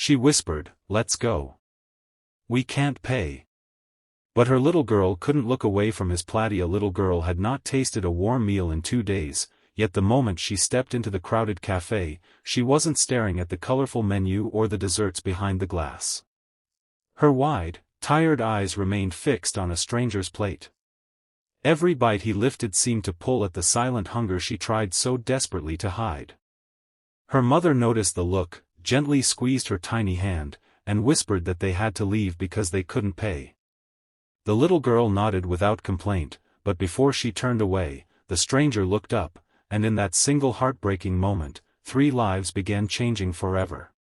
She whispered, "Let's go. We can't pay." But her little girl couldn't look away from his platy. A little girl had not tasted a warm meal in 2 days, yet the moment she stepped into the crowded cafe, she wasn't staring at the colorful menu or the desserts behind the glass. Her wide, tired eyes remained fixed on a stranger's plate. Every bite he lifted seemed to pull at the silent hunger she tried so desperately to hide. Her mother noticed the look, gently squeezed her tiny hand, and whispered that they had to leave because they couldn't pay. The little girl nodded without complaint, but before she turned away, the stranger looked up, and in that single heartbreaking moment, 3 lives began changing forever.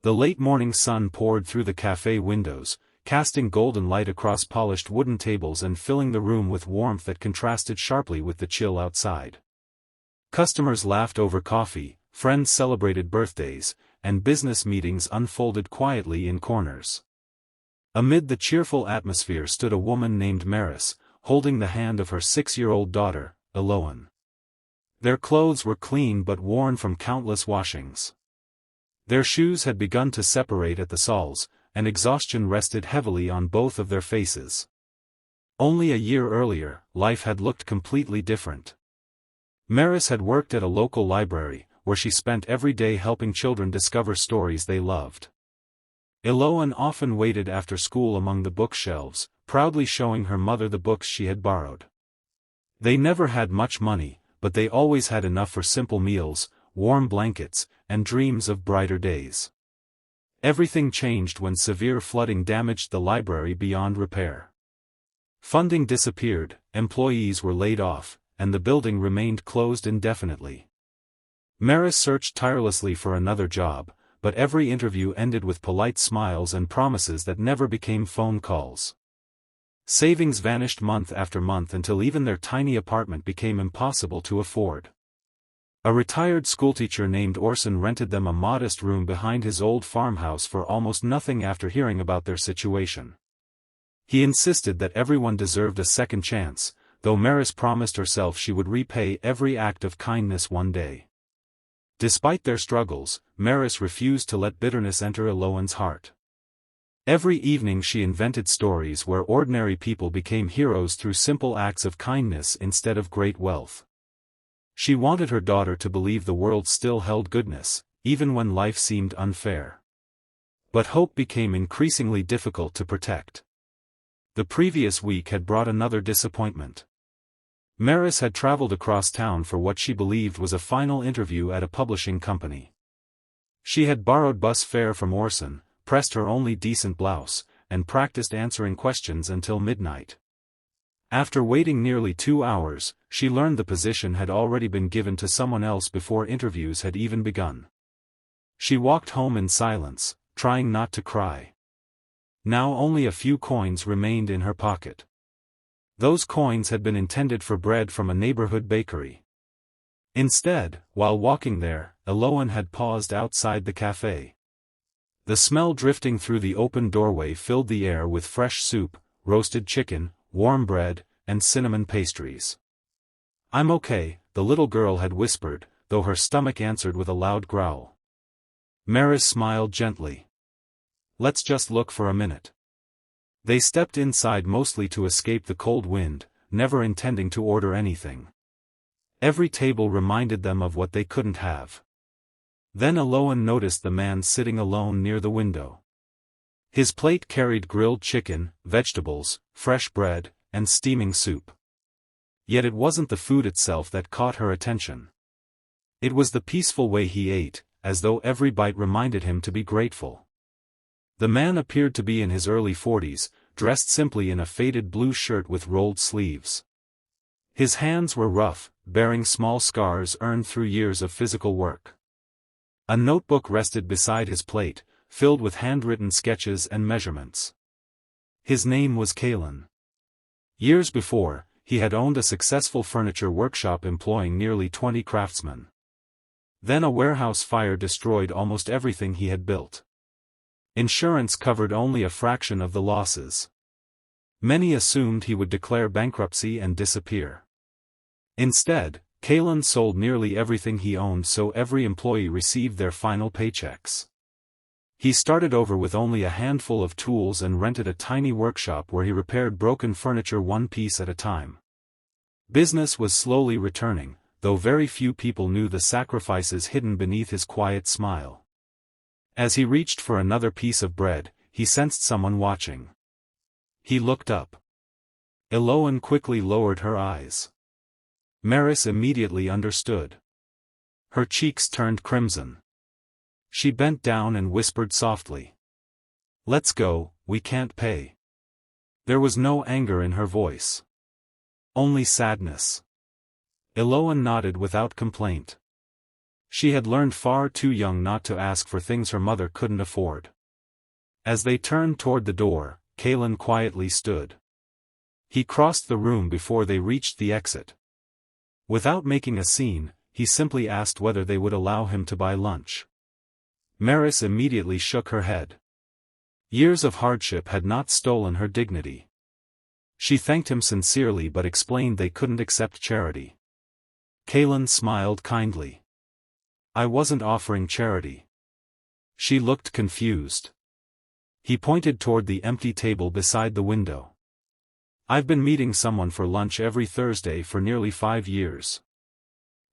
The late morning sun poured through the cafe windows, casting golden light across polished wooden tables and filling the room with warmth that contrasted sharply with the chill outside. Customers laughed over coffee, friends celebrated birthdays, and business meetings unfolded quietly in corners. Amid the cheerful atmosphere stood a woman named Maris, holding the hand of her 6-year-old daughter, Eloan. Their clothes were clean but worn from countless washings. Their shoes had begun to separate at the soles, and exhaustion rested heavily on both of their faces. Only a year earlier, life had looked completely different. Maris had worked at a local library, where she spent every day helping children discover stories they loved. Eloan often waited after school among the bookshelves, proudly showing her mother the books she had borrowed. They never had much money, but they always had enough for simple meals, warm blankets, and dreams of brighter days. Everything changed when severe flooding damaged the library beyond repair. Funding disappeared, employees were laid off, and the building remained closed indefinitely. Maris searched tirelessly for another job, but every interview ended with polite smiles and promises that never became phone calls. Savings vanished month after month until even their tiny apartment became impossible to afford. A retired schoolteacher named Orson rented them a modest room behind his old farmhouse for almost nothing after hearing about their situation. He insisted that everyone deserved a second chance, though Maris promised herself she would repay every act of kindness one day. Despite their struggles, Maris refused to let bitterness enter Eloan's heart. Every evening she invented stories where ordinary people became heroes through simple acts of kindness instead of great wealth. She wanted her daughter to believe the world still held goodness, even when life seemed unfair. But hope became increasingly difficult to protect. The previous week had brought another disappointment. Maris had traveled across town for what she believed was a final interview at a publishing company. She had borrowed bus fare from Orson, pressed her only decent blouse, and practiced answering questions until midnight. After waiting nearly 2 hours, she learned the position had already been given to someone else before interviews had even begun. She walked home in silence, trying not to cry. Now only a few coins remained in her pocket. Those coins had been intended for bread from a neighborhood bakery. Instead, while walking there, Eloan had paused outside the cafe. The smell drifting through the open doorway filled the air with fresh soup, roasted chicken, warm bread, and cinnamon pastries. "I'm okay," the little girl had whispered, though her stomach answered with a loud growl. Maris smiled gently. "Let's just look for a minute." They stepped inside mostly to escape the cold wind, never intending to order anything. Every table reminded them of what they couldn't have. Then Eloan noticed the man sitting alone near the window. His plate carried grilled chicken, vegetables, fresh bread, and steaming soup. Yet it wasn't the food itself that caught her attention. It was the peaceful way he ate, as though every bite reminded him to be grateful. The man appeared to be in his early 40s, dressed simply in a faded blue shirt with rolled sleeves. His hands were rough, bearing small scars earned through years of physical work. A notebook rested beside his plate, filled with handwritten sketches and measurements. His name was Kalen. Years before, he had owned a successful furniture workshop employing nearly 20 craftsmen. Then a warehouse fire destroyed almost everything he had built. Insurance covered only a fraction of the losses. Many assumed he would declare bankruptcy and disappear. Instead, Kalen sold nearly everything he owned so every employee received their final paychecks. He started over with only a handful of tools and rented a tiny workshop where he repaired broken furniture one piece at a time. Business was slowly returning, though very few people knew the sacrifices hidden beneath his quiet smile. As he reached for another piece of bread, he sensed someone watching. He looked up. Eloan quickly lowered her eyes. Maris immediately understood. Her cheeks turned crimson. She bent down and whispered softly. "Let's go, we can't pay." There was no anger in her voice. Only sadness. Eloan nodded without complaint. She had learned far too young not to ask for things her mother couldn't afford. As they turned toward the door, Kalen quietly stood. He crossed the room before they reached the exit. Without making a scene, he simply asked whether they would allow him to buy lunch. Maris immediately shook her head. Years of hardship had not stolen her dignity. She thanked him sincerely but explained they couldn't accept charity. Kalen smiled kindly. "I wasn't offering charity." She looked confused. He pointed toward the empty table beside the window. "I've been meeting someone for lunch every Thursday for nearly 5 years."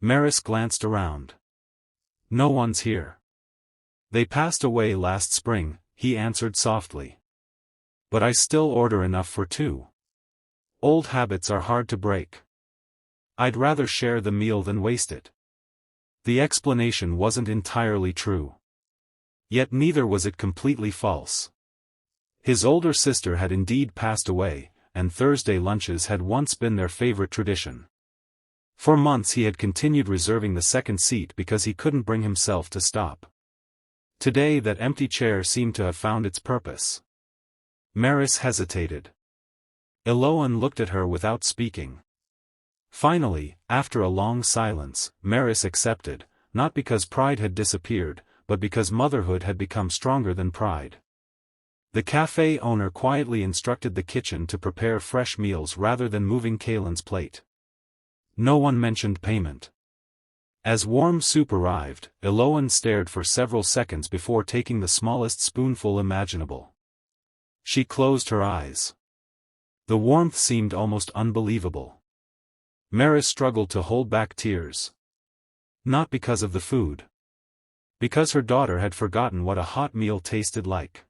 Maris glanced around. "No one's here." "They passed away last spring," he answered softly. "But I still order enough for 2. Old habits are hard to break. I'd rather share the meal than waste it." The explanation wasn't entirely true. Yet neither was it completely false. His older sister had indeed passed away, and Thursday lunches had once been their favorite tradition. For months he had continued reserving the second seat because he couldn't bring himself to stop. Today that empty chair seemed to have found its purpose. Maris hesitated. Eloan looked at her without speaking. Finally, after a long silence, Maris accepted, not because pride had disappeared, but because motherhood had become stronger than pride. The cafe owner quietly instructed the kitchen to prepare fresh meals rather than moving Kalen's plate. No one mentioned payment. As warm soup arrived, Eloan stared for several seconds before taking the smallest spoonful imaginable. She closed her eyes. The warmth seemed almost unbelievable. Maris struggled to hold back tears. Not because of the food. Because her daughter had forgotten what a hot meal tasted like.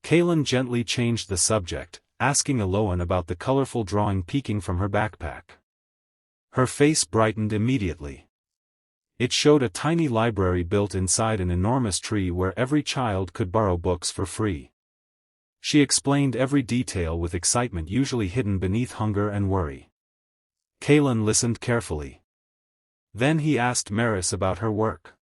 Kalen gently changed the subject, asking Eloan about the colorful drawing peeking from her backpack. Her face brightened immediately. It showed a tiny library built inside an enormous tree where every child could borrow books for free. She explained every detail with excitement usually hidden beneath hunger and worry. Kalen listened carefully. Then he asked Maris about her work.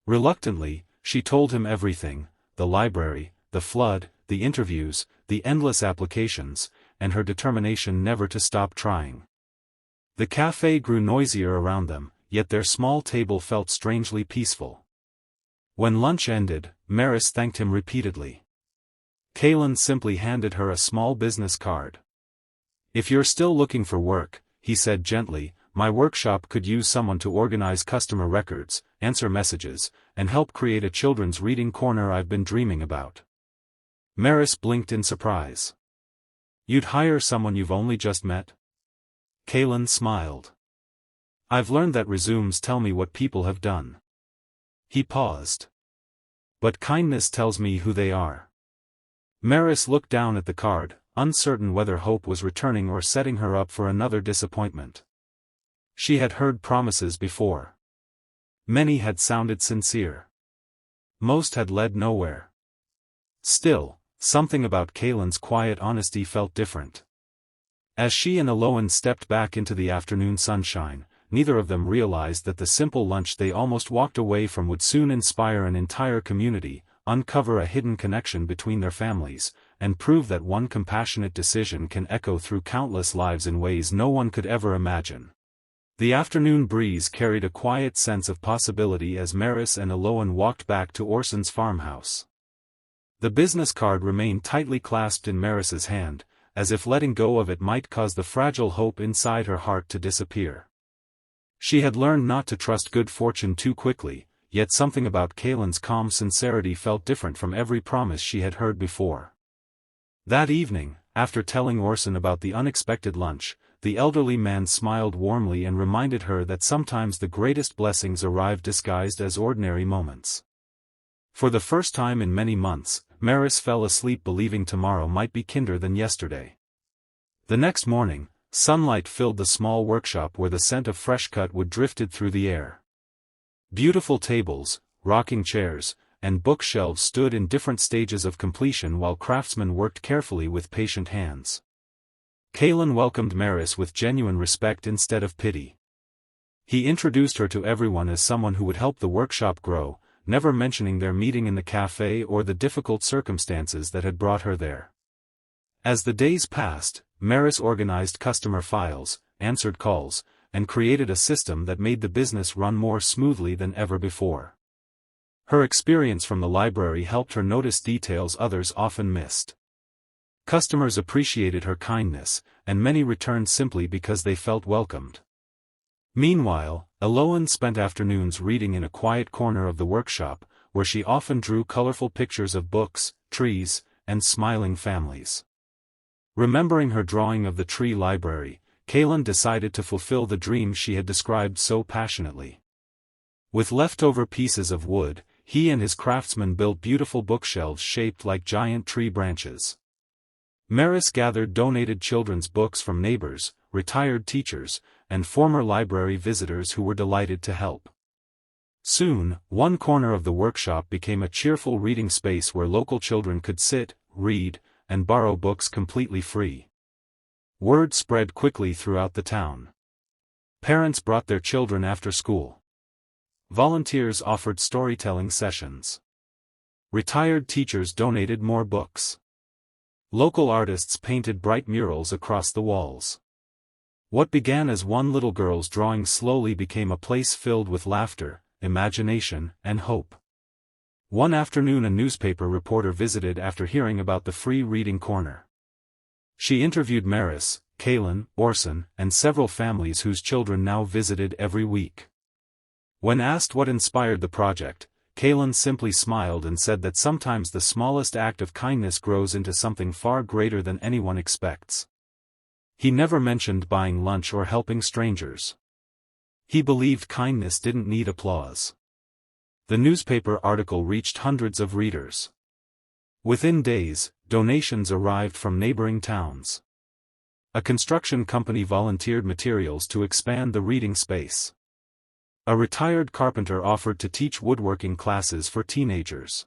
Reluctantly, she told him everything: the library, the flood, the interviews, the endless applications, and her determination never to stop trying. The cafe grew noisier around them, yet their small table felt strangely peaceful. When lunch ended, Maris thanked him repeatedly. Kalen simply handed her a small business card. "If you're still looking for work," he said gently, "my workshop could use someone to organize customer records, answer messages, and help create a children's reading corner I've been dreaming about." Maris blinked in surprise. "You'd hire someone you've only just met?" Kalen smiled. "I've learned that resumes tell me what people have done." He paused. "But kindness tells me who they are." Maris looked down at the card, uncertain whether hope was returning or setting her up for another disappointment. She had heard promises before. Many had sounded sincere. Most had led nowhere. Still, something about Kalen's quiet honesty felt different. As she and Eloan stepped back into the afternoon sunshine, neither of them realized that the simple lunch they almost walked away from would soon inspire an entire community, uncover a hidden connection between their families, and prove that one compassionate decision can echo through countless lives in ways no one could ever imagine. The afternoon breeze carried a quiet sense of possibility as Maris and Eloan walked back to Orson's farmhouse. The business card remained tightly clasped in Maris's hand, as if letting go of it might cause the fragile hope inside her heart to disappear. She had learned not to trust good fortune too quickly, yet something about Kaylin's calm sincerity felt different from every promise she had heard before. That evening, after telling Orson about the unexpected lunch, the elderly man smiled warmly and reminded her that sometimes the greatest blessings arrive disguised as ordinary moments. For the first time in many months, Maris fell asleep believing tomorrow might be kinder than yesterday. The next morning, sunlight filled the small workshop where the scent of fresh-cut wood drifted through the air. Beautiful tables, rocking chairs, and bookshelves stood in different stages of completion while craftsmen worked carefully with patient hands. Kaylin welcomed Maris with genuine respect instead of pity. He introduced her to everyone as someone who would help the workshop grow, never mentioning their meeting in the cafe or the difficult circumstances that had brought her there. As the days passed, Maris organized customer files, answered calls, and created a system that made the business run more smoothly than ever before. Her experience from the library helped her notice details others often missed. Customers appreciated her kindness, and many returned simply because they felt welcomed. Meanwhile, Eloane spent afternoons reading in a quiet corner of the workshop, where she often drew colorful pictures of books, trees, and smiling families. Remembering her drawing of the tree library, Kaylin decided to fulfill the dream she had described so passionately. With leftover pieces of wood, he and his craftsmen built beautiful bookshelves shaped like giant tree branches. Maris gathered donated children's books from neighbors, retired teachers, and former library visitors who were delighted to help. Soon, one corner of the workshop became a cheerful reading space where local children could sit, read, and borrow books completely free. Word spread quickly throughout the town. Parents brought their children after school. Volunteers offered storytelling sessions. Retired teachers donated more books. Local artists painted bright murals across the walls. What began as one little girl's drawing slowly became a place filled with laughter, imagination, and hope. One afternoon a newspaper reporter visited after hearing about the free reading corner. She interviewed Maris, Kaylin, Orson, and several families whose children now visited every week. When asked what inspired the project, Kaylin simply smiled and said that sometimes the smallest act of kindness grows into something far greater than anyone expects. He never mentioned buying lunch or helping strangers. He believed kindness didn't need applause. The newspaper article reached hundreds of readers. Within days, donations arrived from neighboring towns. A construction company volunteered materials to expand the reading space. A retired carpenter offered to teach woodworking classes for teenagers.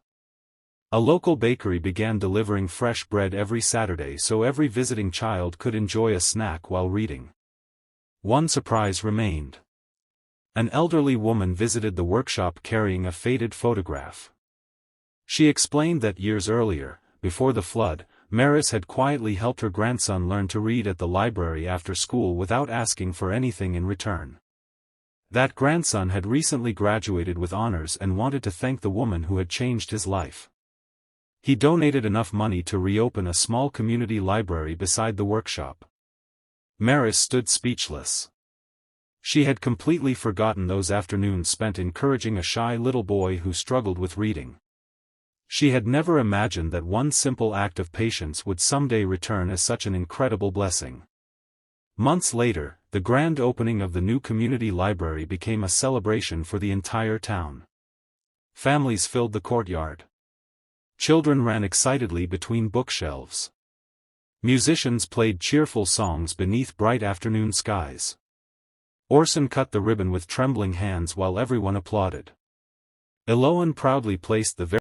A local bakery began delivering fresh bread every Saturday so every visiting child could enjoy a snack while reading. One surprise remained. An elderly woman visited the workshop carrying a faded photograph. She explained that years earlier, before the flood, Maris had quietly helped her grandson learn to read at the library after school without asking for anything in return. That grandson had recently graduated with honors and wanted to thank the woman who had changed his life. He donated enough money to reopen a small community library beside the workshop. Maris stood speechless. She had completely forgotten those afternoons spent encouraging a shy little boy who struggled with reading. She had never imagined that one simple act of patience would someday return as such an incredible blessing. Months later, the grand opening of the new community library became a celebration for the entire town. Families filled the courtyard. Children ran excitedly between bookshelves. Musicians played cheerful songs beneath bright afternoon skies. Orson cut the ribbon with trembling hands while everyone applauded. Eloane proudly placed the very